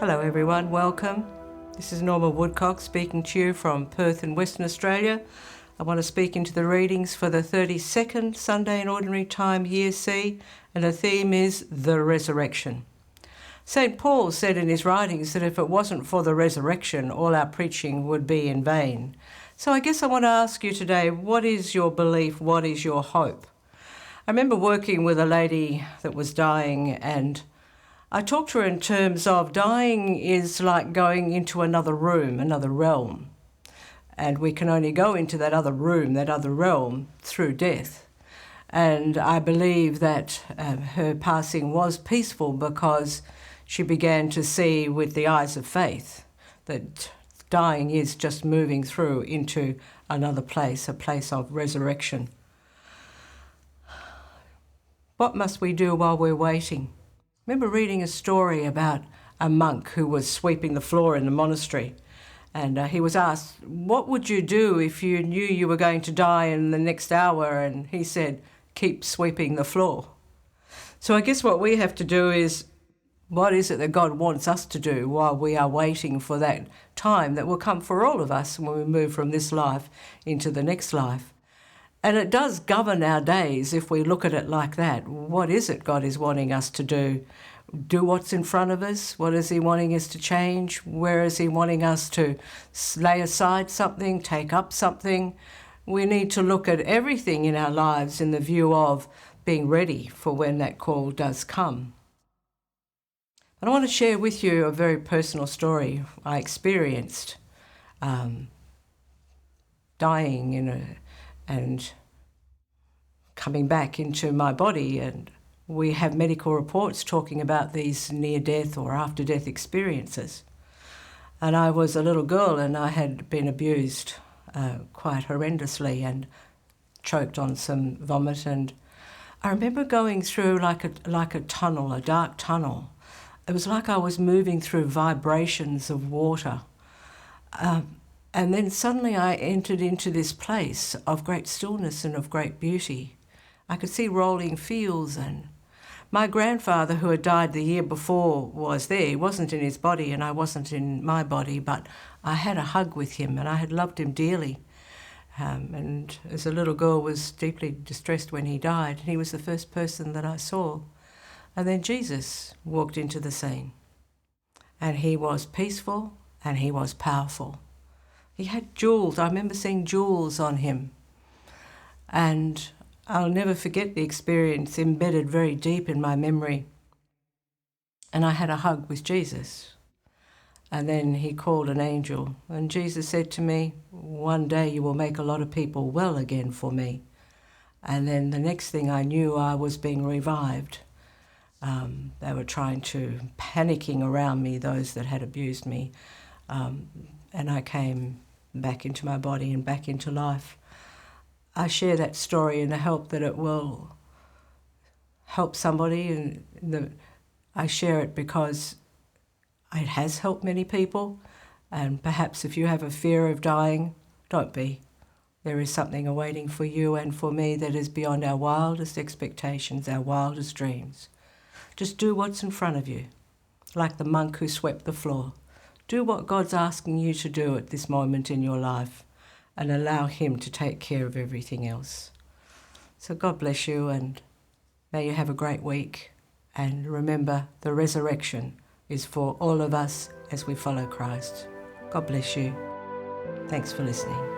Hello everyone, welcome. This is Norma Woodcock speaking to you from Perth in Western Australia. I want to speak into the readings for the 32nd Sunday in Ordinary Time, Year C, and the theme is the resurrection. St. Paul said in his writings that if it wasn't for the resurrection, all our preaching would be in vain. So I guess I want to ask you today, what is your belief? What is your hope? I remember working with a lady that was dying, and I talked to her in terms of dying is like going into another room, another realm. And we can only go into that other room, that other realm, through death. And I believe that her passing was peaceful because she began to see with the eyes of faith that dying is just moving through into another place, a place of resurrection. What must we do while we're waiting? I remember reading a story about a monk who was sweeping the floor in the monastery, and he was asked, what would you do if you knew you were going to die in the next hour? And he said, keep sweeping the floor. So I guess what we have to do is, what is it that God wants us to do while we are waiting for that time that will come for all of us when we move from this life into the next life? And it does govern our days if we look at it like that. What is it God is wanting us to do? Do what's in front of us? What is he wanting us to change? Where is he wanting us to lay aside something, take up something? We need to look at everything in our lives in the view of being ready for when that call does come. And I want to share with you a very personal story I experienced dying and coming back into my body. And we have medical reports talking about these near-death or after-death experiences. And I was a little girl and I had been abused quite horrendously and choked on some vomit. And I remember going through like a tunnel, a dark tunnel. It was like I was moving through vibrations of water. And then suddenly I entered into this place of great stillness and of great beauty. I could see rolling fields, and my grandfather, who had died the year before, was there. He wasn't in his body and I wasn't in my body, but I had a hug with him and I had loved him dearly. And as a little girl was deeply distressed when he died. He was the first person that I saw. And then Jesus walked into the scene, and he was peaceful and he was powerful. He had jewels. I remember seeing jewels on him. And I'll never forget the experience, embedded very deep in my memory. And I had a hug with Jesus. And then he called an angel. And Jesus said to me, one day you will make a lot of people well again for me. And then the next thing I knew, I was being revived. They were panicking around me, those that had abused me. And I came back into my body and back into life. I share that story in the hope that it will help somebody, and I share it because it has helped many people. And perhaps if you have a fear of dying, don't be. There is something awaiting for you and for me that is beyond our wildest expectations, our wildest dreams. Just do what's in front of you, like the monk who swept the floor. Do what God's asking you to do at this moment in your life and allow him to take care of everything else. So God bless you, and may you have a great week. And remember, the resurrection is for all of us as we follow Christ. God bless you. Thanks for listening.